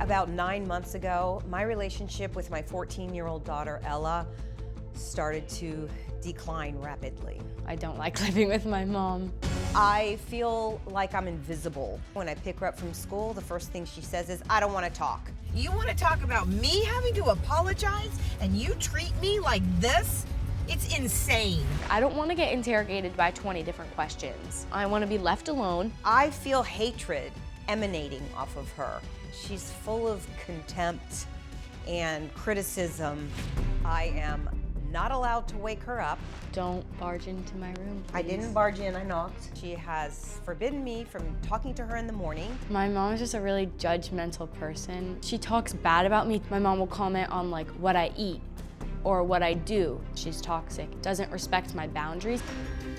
About 9 months ago, my relationship with my 14-year-old daughter, Ella, started to decline rapidly. I don't like living with my mom. I feel like I'm invisible. When I pick her up from school, the first thing she says is, I don't want to talk. You want to talk about me having to apologize and you treat me like this? It's insane. I don't want to get interrogated by 20 different questions. I want to be left alone. I feel hatred emanating off of her. She's full of contempt and criticism. I am not allowed to wake her up. Don't barge into my room, please. I didn't barge in, I knocked. She has forbidden me from talking to her in the morning. My mom is just a really judgmental person. She talks bad about me. My mom will comment on like what I eat or what I do. She's toxic, doesn't respect my boundaries.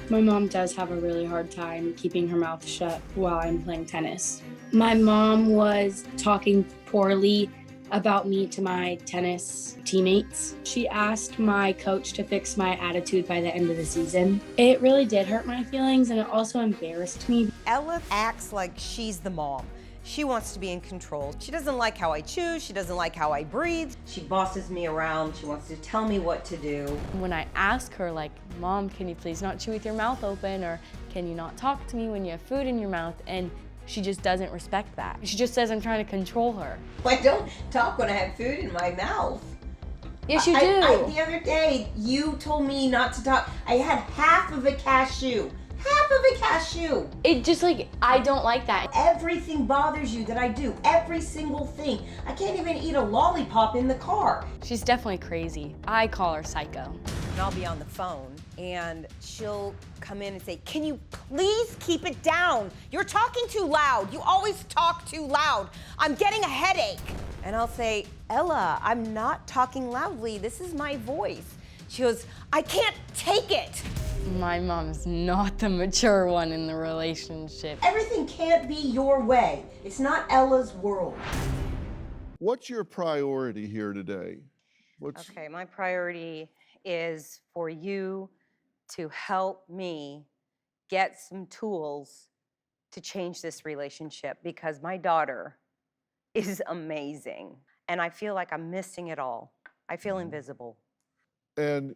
My mom does have a really hard time keeping her mouth shut while I'm playing tennis. My mom was talking poorly about me to my tennis teammates. She asked my coach to fix my attitude by the end of the season. It really did hurt my feelings, and it also embarrassed me. Ella acts like she's the mom. She wants to be in control. She doesn't like how I choose. She doesn't like how I breathe. She bosses me around. She wants to tell me what to do. When I ask her, like, Mom, can you please not chew with your mouth open, or can you not talk to me when you have food in your mouth? And she just doesn't respect that. She just says I'm trying to control her. I don't talk when I have food in my mouth. Yes, you do. The other day, you told me not to talk. I had half of a cashew. Half of a cashew. It just like, I don't like that. Everything bothers you that I do. Every single thing. I can't even eat a lollipop in the car. She's definitely crazy. I call her psycho. And I'll be on the phone and she'll come in and say, can you please keep it down? You're talking too loud. You always talk too loud. I'm getting a headache. And I'll say, Ella, I'm not talking loudly. This is my voice. She goes, I can't take it. My mom's not the mature one in the relationship. Everything can't be your way. It's not Ella's world. What's your priority here today? Okay, my priority is for you to help me get some tools to change this relationship, because my daughter is amazing and I feel like I'm missing it all. I feel invisible. And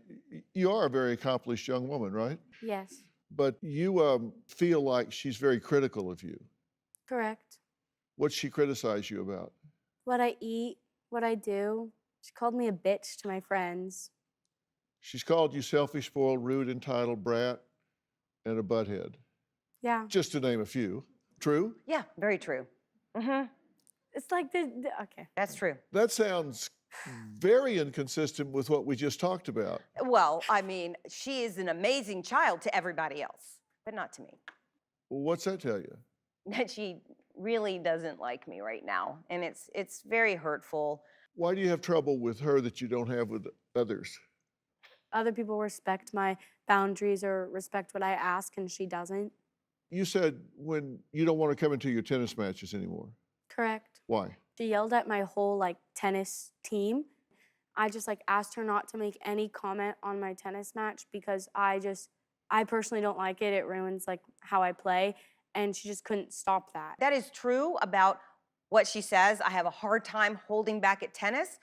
you are a very accomplished young woman, right? Yes. But you feel like she's very critical of you. Correct. What's she criticize you about? What I eat, what I do. She called me a bitch to my friends. She's called you selfish, spoiled, rude, entitled, brat, and a butthead. Yeah. Just to name a few. True? Yeah, very true. Mm-hmm. It's like okay. That's true. That sounds very inconsistent with what we just talked about. Well, I mean, she is an amazing child to everybody else, but not to me. What's that tell you? That she really doesn't like me right now, and it's very hurtful. Why do you have trouble with her that you don't have with others? Other people respect my boundaries or respect what I ask, and she doesn't. You said when you don't want to come into your tennis matches anymore. Correct. Why? She yelled at my whole tennis team. I just asked her not to make any comment on my tennis match because I personally don't like it. It ruins how I play, and she just couldn't stop that. That is true about what she says. I have a hard time holding back at tennis.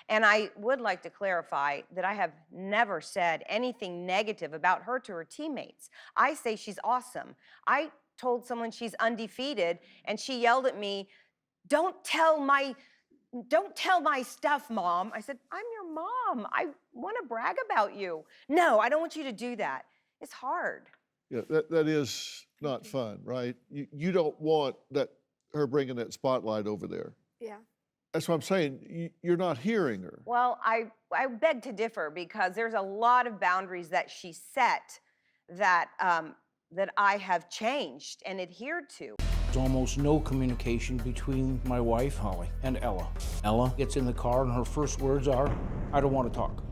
And I would like to clarify that I have never said anything negative about her to her teammates. I say she's awesome. I told someone she's undefeated, and she yelled at me, don't tell my stuff, Mom. I said, I'm your mom. I want to brag about you. No, I don't want you to do that. It's hard. Yeah, that is not fun, right? You don't want her bringing that spotlight over there. Yeah. That's what I'm saying. You're not hearing her. Well, I beg to differ, because there's a lot of boundaries that she set that I have changed and adhered to. There's almost no communication between my wife, Holly, and Ella. Ella gets in the car and her first words are, I don't want to talk.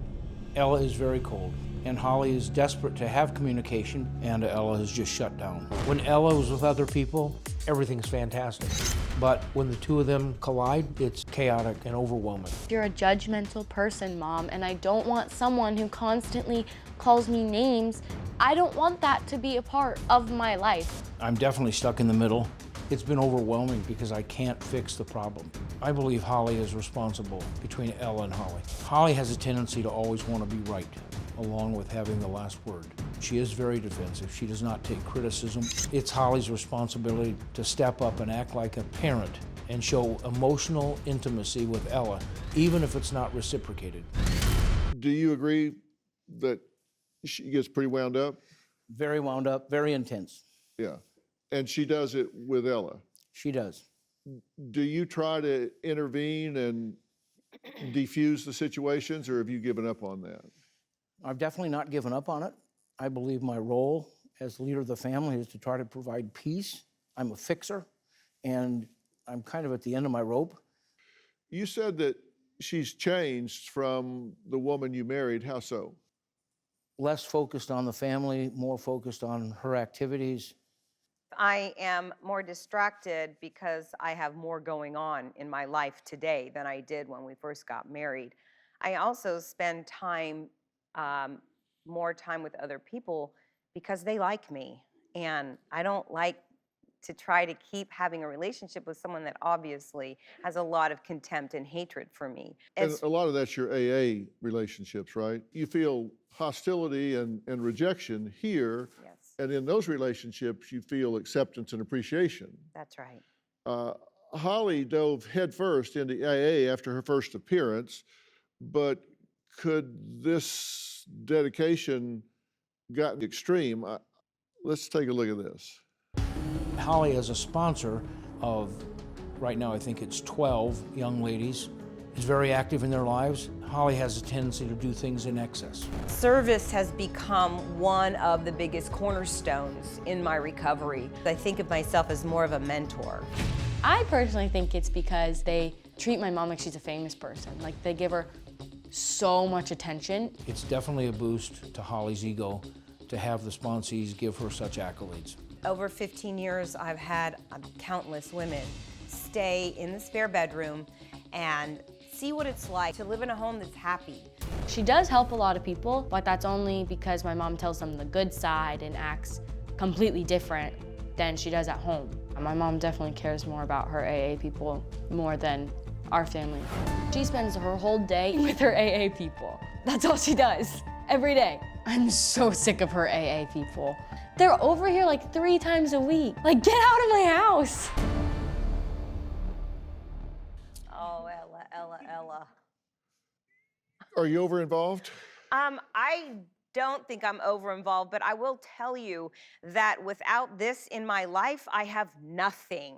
Ella is very cold, and Holly is desperate to have communication, and Ella has just shut down. When Ella was with other people, everything's fantastic. But when the two of them collide, it's chaotic and overwhelming. You're a judgmental person, Mom, and I don't want someone who constantly calls me names. I don't want that to be a part of my life. I'm definitely stuck in the middle. It's been overwhelming because I can't fix the problem. I believe Holly is responsible between Ella and Holly. Holly has a tendency to always want to be right, along with having the last word. She is very defensive. She does not take criticism. It's Holly's responsibility to step up and act like a parent and show emotional intimacy with Ella, even if it's not reciprocated. Do you agree that she gets pretty wound up? Very wound up, very intense. Yeah. And she does it with Ella. She does. Do you try to intervene and defuse the situations, or have you given up on that? I've definitely not given up on it. I believe my role as leader of the family is to try to provide peace. I'm a fixer, and I'm kind of at the end of my rope. You said that she's changed from the woman you married. How so? Less focused on the family, more focused on her activities. I am more distracted because I have more going on in my life today than I did when we first got married. I also spend time, more time with other people because they like me. And I don't like to try to keep having a relationship with someone that obviously has a lot of contempt and hatred for me. And a lot of that's your AA relationships, right? You feel hostility and rejection here. Yes, And in those relationships, you feel acceptance and appreciation. that's right. Holly dove headfirst into AA after her first appearance, but could this dedication gotten extreme? Let's take a look at this. Holly is a sponsor of, right now I think it's 12 young ladies, is very active in their lives. Holly has a tendency to do things in excess. Service has become one of the biggest cornerstones in my recovery. I think of myself as more of a mentor. I personally think it's because they treat my mom like she's a famous person. Like, they give her so much attention. It's definitely a boost to Holly's ego to have the sponsees give her such accolades. Over 15 years, I've had countless women stay in the spare bedroom and see what it's like to live in a home that's happy. She does help a lot of people, but that's only because my mom tells them the good side and acts completely different than she does at home. My mom definitely cares more about her AA people more than our family. She spends her whole day with her AA people. That's all she does, every day. I'm so sick of her AA people. They're over here like 3 times a week. Like, get out of my house. Oh, Ella, Ella, Ella. Are you over involved? I don't think I'm over involved, but I will tell you that without this in my life, I have nothing.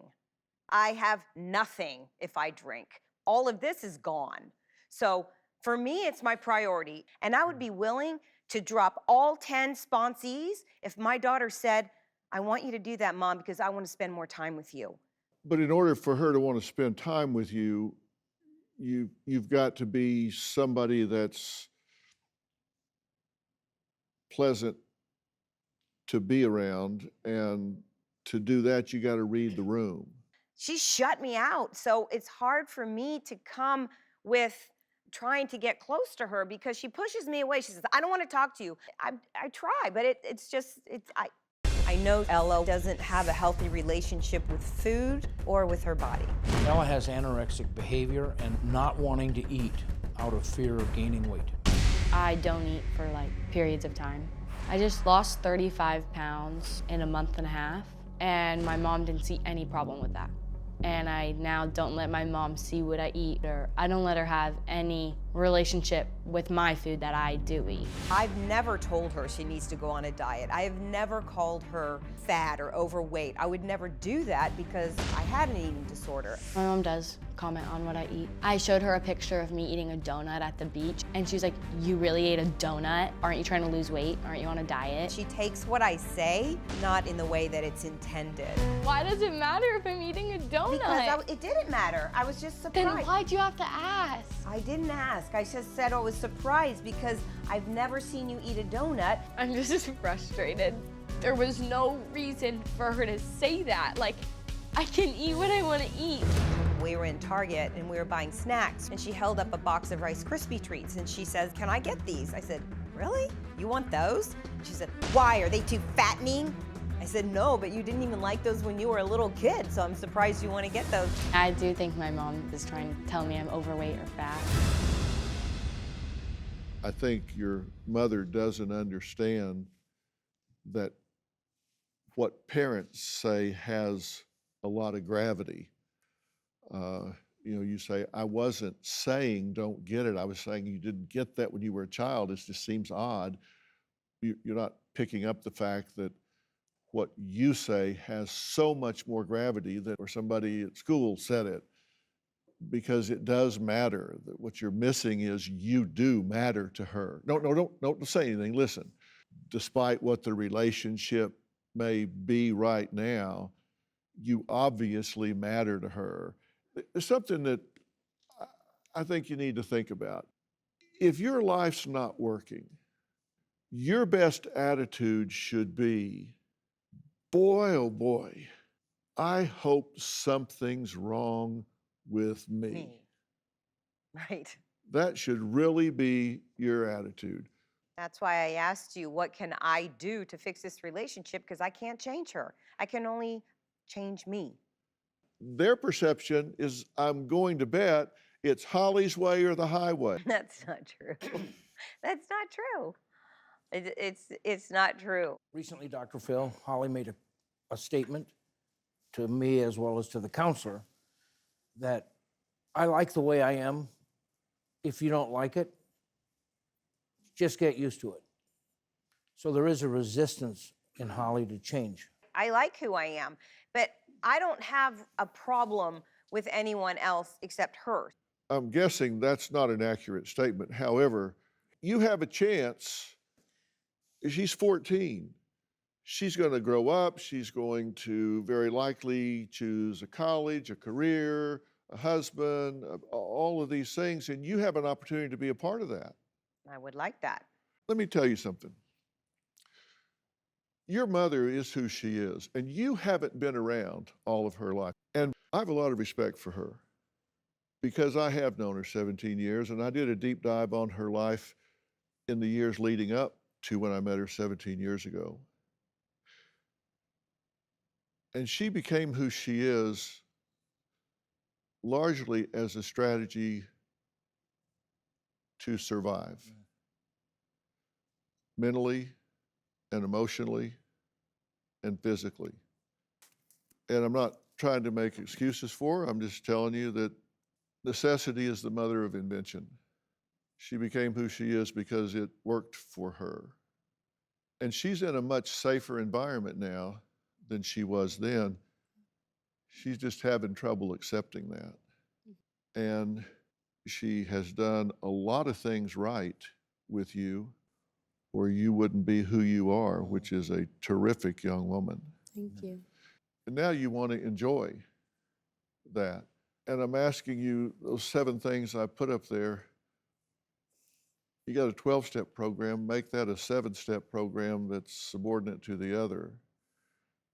I have nothing if I drink. All of this is gone. So for me, it's my priority. And I would be willing to drop all 10 sponsees if my daughter said, I want you to do that, Mom, because I want to spend more time with you. But in order for her to want to spend time with you, you've got to be somebody that's pleasant to be around, and to do that, you got to read the room. She shut me out. So it's hard for me to come with trying to get close to her because she pushes me away. She says, I don't want to talk to you. I try, but I know Ella doesn't have a healthy relationship with food or with her body. Ella has anorexic behavior and not wanting to eat out of fear of gaining weight. I don't eat for like periods of time. I just lost 35 pounds in a month and a half, and my mom didn't see any problem with that. And I now don't let my mom see what I eat, or I don't let her have any relationship with my food that I do eat. I've never told her she needs to go on a diet. I have never called her fat or overweight. I would never do that because I had an eating disorder. My mom does comment on what I eat. I showed her a picture of me eating a donut at the beach, and she's like, you really ate a donut? Aren't you trying to lose weight? Aren't you on a diet? She takes what I say, not in the way that it's intended. Why does it matter if I'm eating a donut? Because it didn't matter. I was just surprised. Then why'd you have to ask? I didn't ask. I just said I was surprised because I've never seen you eat a donut. I'm just frustrated. There was no reason for her to say that. Like, I can eat what I want to eat. We were in Target and we were buying snacks, and she held up a box of Rice Krispie treats and she says, "Can I get these?" I said, "Really? You want those?" She said, "Why? Are they too fattening?" I said, "No, but you didn't even like those when you were a little kid, so I'm surprised you want to get those." I do think my mom is trying to tell me I'm overweight or fat. I think your mother doesn't understand that what parents say has a lot of gravity. You say, "I wasn't saying don't get it. I was saying you didn't get that when you were a child. It just seems odd." You're not picking up the fact that what you say has so much more gravity than or somebody at school said it, because it does matter. That what you're missing is you do matter to her. No, don't say anything. Listen, despite what the relationship may be right now, you obviously matter to her. It's something that I think you need to think about. If your life's not working, your best attitude should be, boy, oh boy, I hope something's wrong with me. Right. That should really be your attitude. That's why I asked you, what can I do to fix this relationship? Because I can't change her. I can only change me. Their perception is, I'm going to bet it's Holly's way or the highway. That's not true. That's not true. It's not true. Recently, Dr. Phil, Holly made a statement to me as well as to the counselor that I like the way I am. If you don't like it, just get used to it. So there is a resistance in Holly to change. I like who I am, but I don't have a problem with anyone else except her. I'm guessing that's not an accurate statement. However, you have a chance. She's 14. She's going to grow up. She's going to very likely choose a college, a career, a husband, all of these things, and you have an opportunity to be a part of that. I would like that. Let me tell you something. Your mother is who she is, and you haven't been around all of her life. And I have a lot of respect for her because I have known her 17 years, and I did a deep dive on her life in the years leading up to when I met her 17 years ago. And she became who she is largely as a strategy to survive mentally and emotionally and physically. And I'm not trying to make excuses for her. I'm just telling you that necessity is the mother of invention. She became who she is because it worked for her. And she's in a much safer environment now than she was then. She's just having trouble accepting that. And she has done a lot of things right with you, or you wouldn't be who you are, which is a terrific young woman. Thank you. And now you want to enjoy that. And I'm asking you, those 7 things I put up there, you got a 12-step program, make that a 7-step program that's subordinate to the other.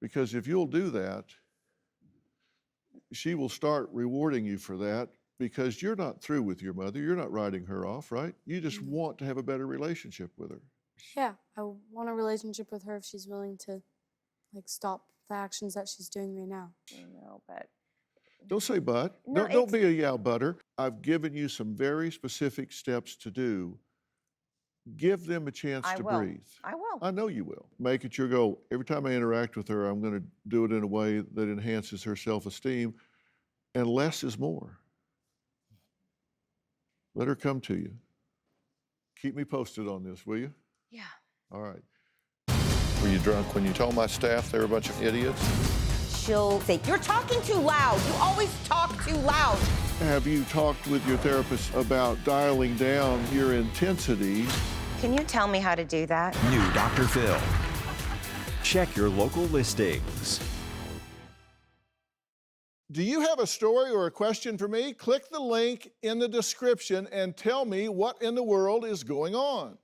Because if you'll do that, she will start rewarding you for that, because you're not through with your mother. You're not writing her off, right? You just want to have a better relationship with her. Yeah, I want a relationship with her if she's willing to, stop the actions that she's doing right now. No, but Don't say but. No, Don't be a yow butter. I've given you some very specific steps to do. Give them a chance I to will. breathe. I will. I know you will. Make it your goal. Every time I interact with her, I'm going to do it in a way that enhances her self-esteem, and less is more. Let her come to you. Keep me posted on this, will you? Yeah. All right. Were you drunk when you told my staff they were a bunch of idiots? She'll say, "You're talking too loud. You always talk too loud." Have you talked with your therapist about dialing down your intensity? Can you tell me how to do that? New Dr. Phil. Check your local listings. Do you have a story or a question for me? Click the link in the description and tell me what in the world is going on.